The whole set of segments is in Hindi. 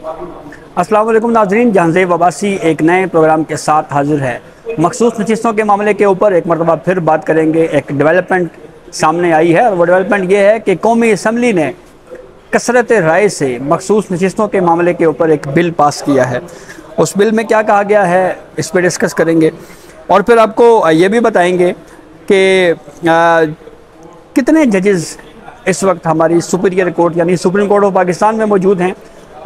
अस्सलाम वालेकुम नाज़रीन, जहांज़ेब अब्बासी एक नए प्रोग्राम के साथ हाजिर है। मखसूस नशिस्तों के मामले के ऊपर एक मरतबा फिर बात करेंगे। एक डेवलपमेंट सामने आई है और वो डेवलपमेंट ये है कि कौमी असम्बली ने कसरत राय से मखसूस नशिस्तों के मामले के ऊपर एक बिल पास किया है। उस बिल में क्या कहा गया है इस पर डिस्कस करेंगे और फिर आपको ये भी बताएंगे कि कितने जजेस इस वक्त हमारी सुपीरियर कोर्ट यानी सुप्रीम कोर्ट ऑफ पाकिस्तान में मौजूद हैं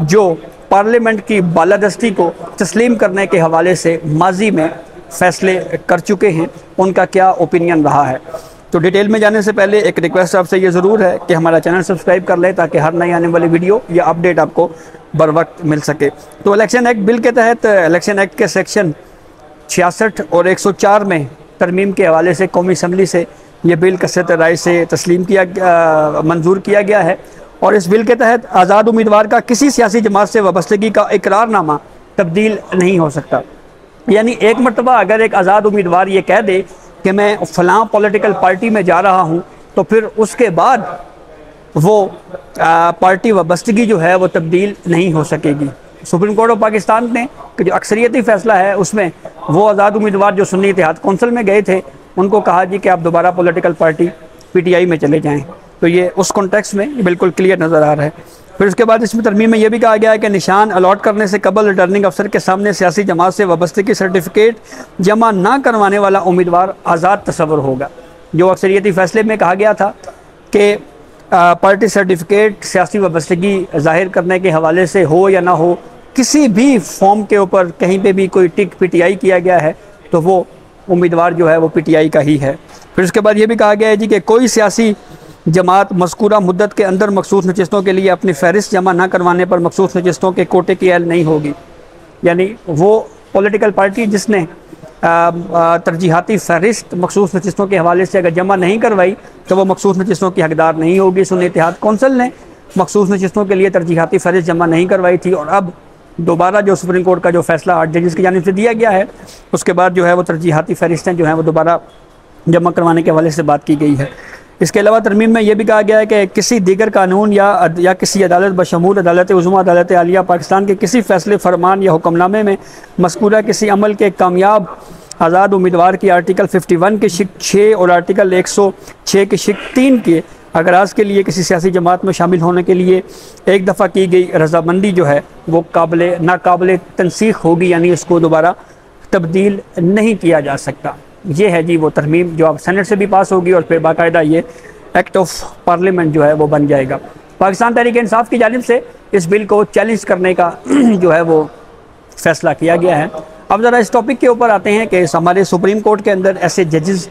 जो पार्लियामेंट की बालादस्ती को तस्लीम करने के हवाले से माजी में फ़ैसले कर चुके हैं। उनका क्या ओपिनियन रहा है। तो डिटेल में जाने से पहले एक रिक्वेस्ट आपसे ये ज़रूर है कि हमारा चैनल सब्सक्राइब कर लें ताकि हर नई आने वाली वीडियो या अपडेट आपको बर वक्त मिल सके। तो इलेक्शन एक्ट बिल के तहत इलेक्शन एक्ट के सेक्शन 66 और 104 में तरमीम के हवाले से कौमी असम्बली से ये बिल कसरत राय से तस्लीम मंजूर किया गया है और इस बिल के तहत आज़ाद उम्मीदवार का किसी सियासी जमात से वाबस्तगी का इकरारनामा तब्दील नहीं हो सकता। यानी एक मरतबा अगर एक आज़ाद उम्मीदवार ये कह दे कि मैं फ़लाँ पॉलिटिकल पार्टी में जा रहा हूँ तो फिर उसके बाद वो पार्टी वाबस्तगी जो है वो तब्दील नहीं हो सकेगी। सुप्रीम कोर्ट ऑफ पाकिस्तान ने जो अक्सरियती फ़ैसला है उसमें वो आज़ाद उम्मीदवार जो सुन्नी इत्तेहाद कौंसिल में गए थे उनको कहा जी कि आप दोबारा पॉलिटिकल पार्टी PTI में चले जाएं। तो ये उस कॉन्टेक्स्ट में बिल्कुल क्लियर नज़र आ रहा है। फिर उसके बाद इसमें तरमीम में यह भी कहा गया है कि निशान अलॉट करने से कबल रिटर्निंग अफसर के सामने सियासी जमात से वाबस्तगी सर्टिफिकेट जमा ना करवाने वाला उम्मीदवार आज़ाद तस्वर होगा। जो अक्सरियती फ़ैसले में कहा गया था कि पार्टी सर्टिफिकेट सियासी वाबस्तगी ज़ाहिर करने के हवाले से हो या ना हो, किसी भी फॉर्म के ऊपर कहीं पर भी कोई टिक PTI किया गया है तो वो उम्मीदवार जो है वो PTI का ही है। फिर उसके बाद ये भी कहा गया है जी कि कोई सियासी जमात मज़कूरा मुद्दत के अंदर मखसूस नशिस्तों के लिए अपनी फ़हरिस्त जमा ना करवाने पर मखसूस नशिस्तों के कोटे की अहल नहीं होगी। यानी वो पॉलिटिकल पार्टी जिसने तरजीहाती फ़हरिस्त मखसूस नशिस्तों के हवाले से अगर जमा नहीं करवाई तो वो मखसूस नशिस्तों की हकदार नहीं होगी। सुन्नी इत्तेहाद कौंसिल ने मखसूस नशिस्तों के लिए तरजीहाती फ़हरिस्त जमा नहीं करवाई थी और अब दोबारा जो सुप्रीम कोर्ट का जो फ़ैसला 8 जजेस की जानिब से दिया गया है उसके बाद जो है वो तरजीहाती फ़हरिस्तें जो हैं वो दोबारा जमा करवाने के हवाले से बात की गई है। इसके अलावा तरमीम में यह भी कहा गया है कि किसी दीगर कानून या किसी अदालत बशमूल अदालत उज़्मा, अदालत आलिया पाकिस्तान के किसी फ़ैसले, फरमान या हुक्मनामे में मज़कूरा किसी अमल के कामयाब आज़ाद उम्मीदवार की आर्टिकल 51 के शिक 6 और आर्टिकल 106 के शिक 3 के अगराज़ के लिए किसी सियासी जमात में शामिल होने के लिए एक दफ़ा की गई रजामंदी जो है वो नाकाबिल तनसीख होगी, यानी उसको दोबारा तब्दील नहीं किया जा सकता। ये है जी वो तरमीम जो अब सेनेट से भी पास होगी और फिर बाकायदा ये एक्ट ऑफ पार्लियामेंट जो है वो बन जाएगा। पाकिस्तान तहरीक इंसाफ की जानिब से इस बिल को चैलेंज करने का जो है वो फ़ैसला किया गया है। अब ज़रा इस टॉपिक के ऊपर आते हैं कि हमारे सुप्रीम कोर्ट के अंदर ऐसे जजेस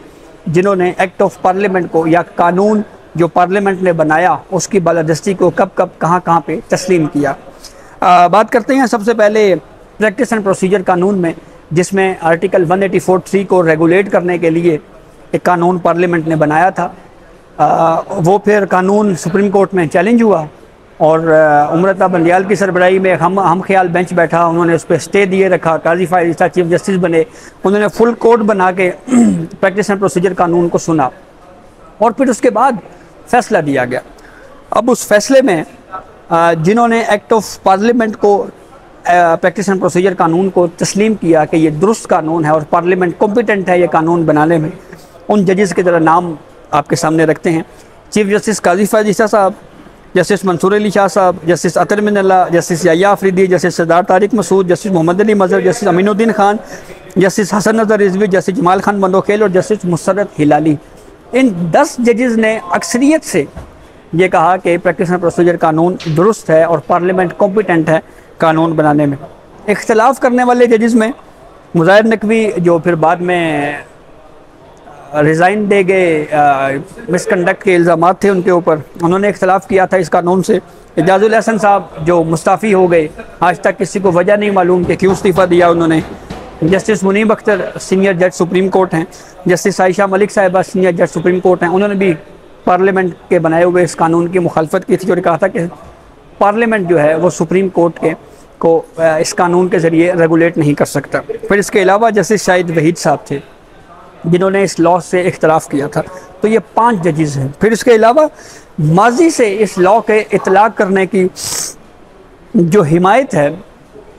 जिन्होंने एक्ट ऑफ पार्लियामेंट को या कानून जो पार्लियामेंट ने बनाया उसकी बालादस्ती को कब कहाँ पे तस्लीम किया। बात करते हैं सबसे पहले प्रैक्टिस एंड प्रोसीजर कानून में, जिसमें आर्टिकल 184(3) को रेगुलेट करने के लिए एक कानून पार्लियामेंट ने बनाया था। वो फिर कानून सुप्रीम कोर्ट में चैलेंज हुआ और उमरता बंदियाल की सरबराही में हम ख्याल बेंच बैठा, उन्होंने उस पर स्टे दिए रखा। काजी फायज ईसा चीफ जस्टिस बने, उन्होंने फुल कोर्ट बना के प्रैक्टिस एंड प्रोसीजर कानून को सुना और फिर उसके बाद फ़ैसला दिया गया। अब उस फैसले में जिन्होंने एक्ट ऑफ पार्लियामेंट को प्रैक्टिस एंड प्रोसीजर कानून को तस्लीम किया कि ये दुरुस्त कानून है और पार्लियामेंट कॉम्पिटेंट है ये कानून बनाने में, उन जजेस के ज़रा नाम आपके सामने रखते हैं। चीफ जस्टिस काजी फायज ईसा साहब, justice Mansoor Ali Shah sahab, justice Athar Minallah, justice Yahya Afridi, justice Sardar Tariq Masood, justice Mohammad Ali Mazhar, justice Aminuddin Khan, justice Hasan Nazar Rizvi, justice Jamal Khan Bandokhel और जस्टिस मुसर्रत हिलाली। इन 10 जजेस ने अक्सरियत से ये कहा कि प्रैक्टिस एंड प्रोसीजर कानून दुरुस्त है और पार्लियामेंट कॉम्पिटेंट है कानून बनाने में। इख्तलाफ करने वाले जजेस में मुज़ाहिर नकवी जो फिर बाद में रिज़ाइन दे गए, मिसकंडक्ट के इल्ज़ाम थे उनके ऊपर, उन्होंने इख्तलाफ किया था इस कानून से। एजाजुल हसन साहब जो मुस्ताफ़ी हो गए, आज तक किसी को वजह नहीं मालूम कि क्यों इस्तीफ़ा दिया उन्होंने। जस्टिस मुनीब अख्तर सीनियर जज सुप्रीम कोर्ट हैं, जस्टिस आयशा मलिक साहिबा सीनियर जज सुप्रीम कोर्ट हैं, उन्होंने भी पार्लियामेंट के बनाए हुए इस कानून की मुखालफत की थी और कहा था कि पार्लियामेंट जो है वो सुप्रीम कोर्ट को इस कानून के ज़रिए रेगुलेट नहीं कर सकता। फिर इसके अलावा जस्टिस शाहिद वहीद साहब थे जिन्होंने इस लॉ से इख्तलाफ किया था। तो ये 5 जजेस हैं। फिर इसके अलावा माजी से इस लॉ के इतलाक़ करने की जो हिमायत है,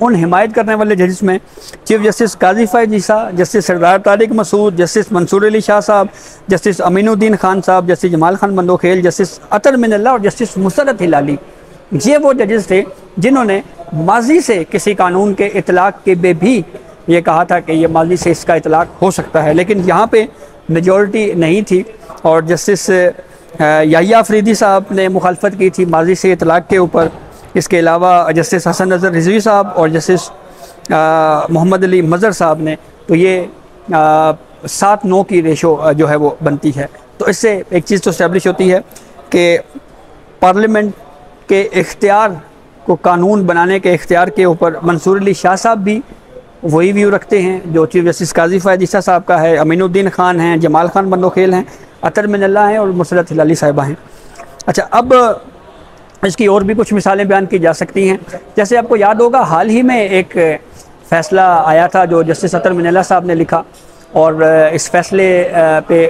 उन हिमायत करने वाले जजेस में चीफ जस्टिस काजी फ़ैज़ ईसा, justice Sardar Tariq Masood, justice Mansoor Ali Shah sahab, justice Aminuddin Khan साहब, जस्टिस जमाल खान बंदोखेल, जस्टिस अतर मिनल्ला और जस्टिस मुसर्रत हिलाली। ये वो जजेस थे जिन्होंने माजी से किसी कानून के इतलाक़ के भी ये कहा था कि ये माजी से इसका इतलाक़ हो सकता है, लेकिन यहाँ पे मेजॉरिटी नहीं थी और जस्टिस याहिया अफरीदी साहब ने मुखालफत की थी माजी से इतलाक़ के ऊपर। इसके अलावा जस्टिस हसन नज़र रिजवी साहब और जस्टिस मोहम्मद अली मज़र साहब ने, तो ये 7-9 की रेशो जो है वो बनती है। तो इससे एक चीज़ तो इस्टेब्लिश होती है कि पार्लियामेंट के इख्तियार को, कानून बनाने के इख्तियार के ऊपर मंसूर अली शाह साहब भी वही व्यू रखते हैं जो चीफ जस्टिस काजी फ़ैज़ ईसा साहब का है, अमीनुद्दीन खान हैं, जमाल खान बंदोखेल हैं, अतर मिनल्ला हैं और मुसर्रत हिलाली साहिबा हैं। अच्छा, अब इसकी और भी कुछ मिसालें बयान की जा सकती हैं। जैसे आपको याद होगा, हाल ही में एक फ़ैसला आया था जो जस्टिस अतर मिनल्ला साहब ने लिखा, और इस फैसले पे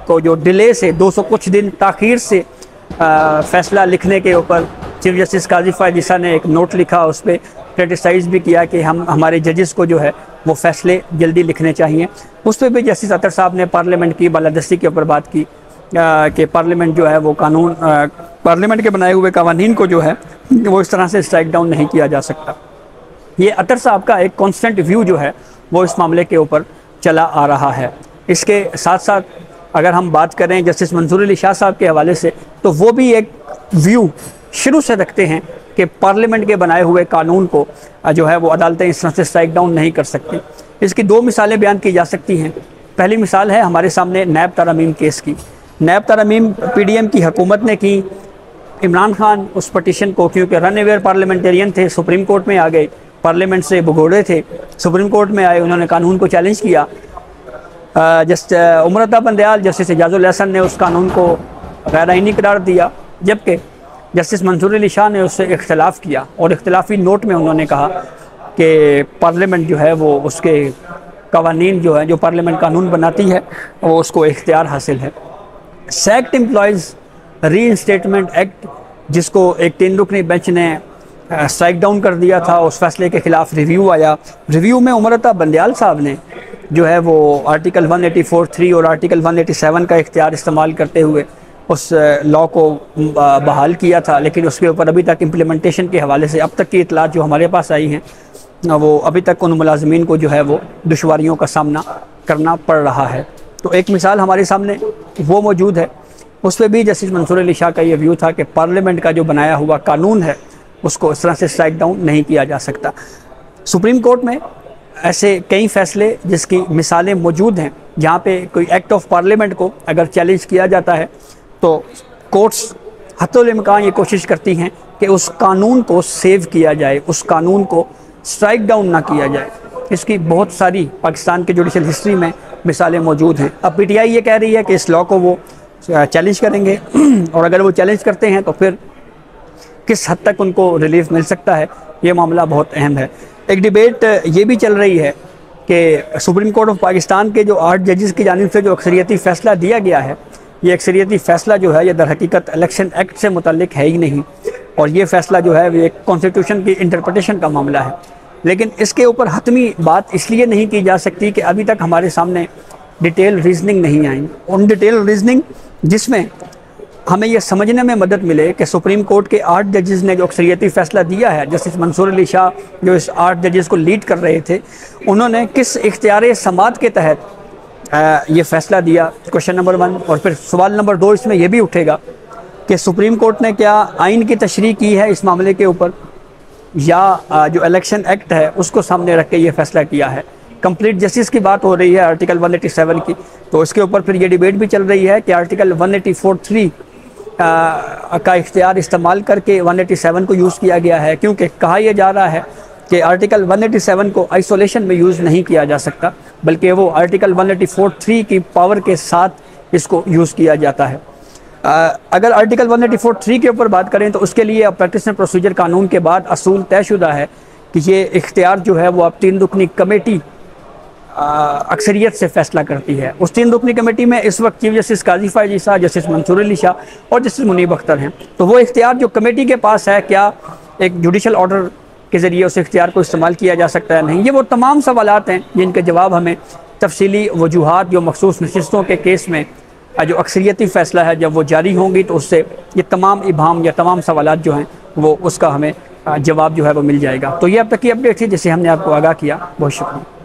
को जो डिले से 200 कुछ दिन ताख़ीर से फ़ैसला लिखने के ऊपर चीफ जस्टिस काजी फ़ैज़ ईसा ने एक नोट लिखा, उस पर क्रिटिसाइज़ भी किया कि हमारे जजेस को जो है वो फ़ैसले जल्दी लिखने चाहिए। उस पर भी जस्टिस अतर साहब ने पार्लियामेंट की बालादस्ती के ऊपर बात की कि पार्लियामेंट जो है वो कानून, पार्लियामेंट के बनाए हुए कवानीन को जो है वो इस तरह से स्ट्राइक डाउन नहीं किया जा सकता। ये अतर साहब का एक कॉन्स्टेंट व्यू जो है वो इस मामले के ऊपर चला आ रहा है। इसके साथ साथ अगर हम बात करें जस्टिस मंसूर अली शाह साहब के हवाले से, तो वो भी एक व्यू शुरू से रखते हैं कि पार्लियामेंट के बनाए हुए कानून को जो है वो अदालतें इस तरह से स्ट्राइक डाउन नहीं कर सकती। इसकी 2 मिसालें बयान की जा सकती हैं। पहली मिसाल है हमारे सामने नैब तरमीम केस की। नैब तरमीम PDM की हुकूमत ने की। इमरान खान उस पटिशन को, क्योंकि रन अवेयर पार्लियामेंटेरियन थे, सुप्रीम कोर्ट में आ गए, पार्लियामेंट से भगोड़े थे, सुप्रीम कोर्ट में आए, उन्होंने कानून को चैलेंज किया। उमर अता बंदयाल, जस्टिस एजाजुल एहसन ने उस कानून को गैर आईनी करार दिया, जबकि जस्टिस मंसूर अली शाह ने उससे इख्तलाफ किया और इख्तलाफी नोट में उन्होंने कहा कि पार्लियामेंट जो है वो उसके कवानीन जो है, जो पार्लियामेंट कानून बनाती है, वो उसको इख्तियार हासिल है। सेक्ट एम्प्लॉयज़ रीइंस्टेटमेंट एक्ट, जिसको एक 3 रुकनी बेंच ने स्ट्राइक डाउन कर दिया था, उस फैसले के ख़िलाफ़ रिव्यू आया। रिव्यू में उमर अता बंदयाल साहब ने जो है वो आर्टिकल 184(3) और आर्टिकल 187 का इख्तियार इस्तेमाल करते हुए उस लॉ को बहाल किया था, लेकिन उसके ऊपर अभी तक इम्प्लीमेंटेशन के हवाले से अब तक की इतलात जो हमारे पास आई हैं, वो अभी तक उन मुलाजमीन को जो है वो दुश्वारियों का सामना करना पड़ रहा है। तो एक मिसाल हमारे सामने वो मौजूद है। उस पर भी जस्टिस मंसूर अली शाह का ये व्यू था कि पार्लियामेंट का जो बनाया हुआ कानून है उसको इस तरह से स्ट्राइक डाउन नहीं किया जा सकता। सुप्रीम कोर्ट में ऐसे कई फ़ैसले जिसकी मिसालें मौजूद हैं, जहाँ पे कोई एक्ट ऑफ पार्लियामेंट को अगर चैलेंज किया जाता है तो कोर्ट्स हत्तुल इम्कान ये कोशिश करती हैं कि उस कानून को सेव किया जाए, उस कानून को स्ट्राइक डाउन ना किया जाए। इसकी बहुत सारी पाकिस्तान के जुडिशल हिस्ट्री में मिसालें मौजूद हैं। अब PTI ये कह रही है कि इस लॉ को वो चैलेंज करेंगे और अगर वो चैलेंज करते हैं तो फिर किस हद तक उनको रिलीफ मिल सकता है, ये मामला बहुत अहम है। एक डिबेट ये भी चल रही है कि सुप्रीम कोर्ट ऑफ पाकिस्तान के जो 8 जजेस की जानिब से जो अक्सरियती फ़ैसला दिया गया है, ये अक्सरियती फ़ैसला जो है ये दर हकीकत इलेक्शन एक्ट से मुतल्लिक है ही नहीं, और ये फ़ैसला जो है ये कॉन्स्टिट्यूशन की इंटरप्रटेशन का मामला है। लेकिन इसके ऊपर हतमी बात इसलिए नहीं की जा सकती कि अभी तक हमारे सामने डिटेल रीजनिंग नहीं आई। उन डिटेल रीजनिंग जिसमें हमें यह समझने में मदद मिले कि सुप्रीम कोर्ट के 8 जजेस ने जो अक्सरियती फ़ैसला दिया है, जस्टिस मंसूर अली शाह जो इस 8 जजेस को लीड कर रहे थे, उन्होंने किस इख्तियार समात के तहत ये फ़ैसला दिया, क्वेश्चन नंबर 1। और फिर सवाल नंबर 2 इसमें यह भी उठेगा कि सुप्रीम कोर्ट ने क्या आइन की तशरीह की है इस मामले के ऊपर, या जो इलेक्शन एक्ट है उसको सामने रख के ये फ़ैसला किया है। कंप्लीट जस्टिस की बात हो रही है आर्टिकल 187 की, तो इसके ऊपर फिर ये डिबेट भी चल रही है कि आर्टिकल 184(3) का इख्तियार इस्तेमाल करके 187 को यूज़ किया गया है, क्योंकि कहा यह जा रहा है कि आर्टिकल 187 को आइसोलेशन में यूज़ नहीं किया जा सकता, बल्कि वो आर्टिकल 184(3) की पावर के साथ इसको यूज़ किया जाता है। अगर आर्टिकल 184(3) के ऊपर बात करें तो उसके लिए प्रैक्टिस एंड प्रोसीजर कानून के बाद असूल तयशुदा है कि ये इख्तियार जो है वो अब 3 रुकनी कमेटी अक्सरियत से फ़ैसला करती है। उस 3 रुकनी कमेटी में इस वक्त चीफ जस्टिस काजी फ़ैज़ ईसा, जस्टिस मंसूर अली शाह और जस्टिस मुनीब अख्तर हैं। तो वो इख्तियार जो कमेटी के पास है, क्या एक जुडिशल ऑर्डर के ज़रिए उस इख्तियार को इस्तेमाल किया जा सकता है नहीं। ये वो तमाम सवालात हैं जिनके जवाब हमें तफसीली वजूहात जो मखसूस नशिस्तों के केस में जो अक्सरियती फ़ैसला है जब वो जारी होंगी तो उससे ये तमाम इबाम या तमाम सवालात जो हैं वो उसका हमें जवाब जो है वो मिल जाएगा। तो ये अब तक की अपडेट थी जिसे हमने आपको आगाह किया। बहुत शुक्रिया।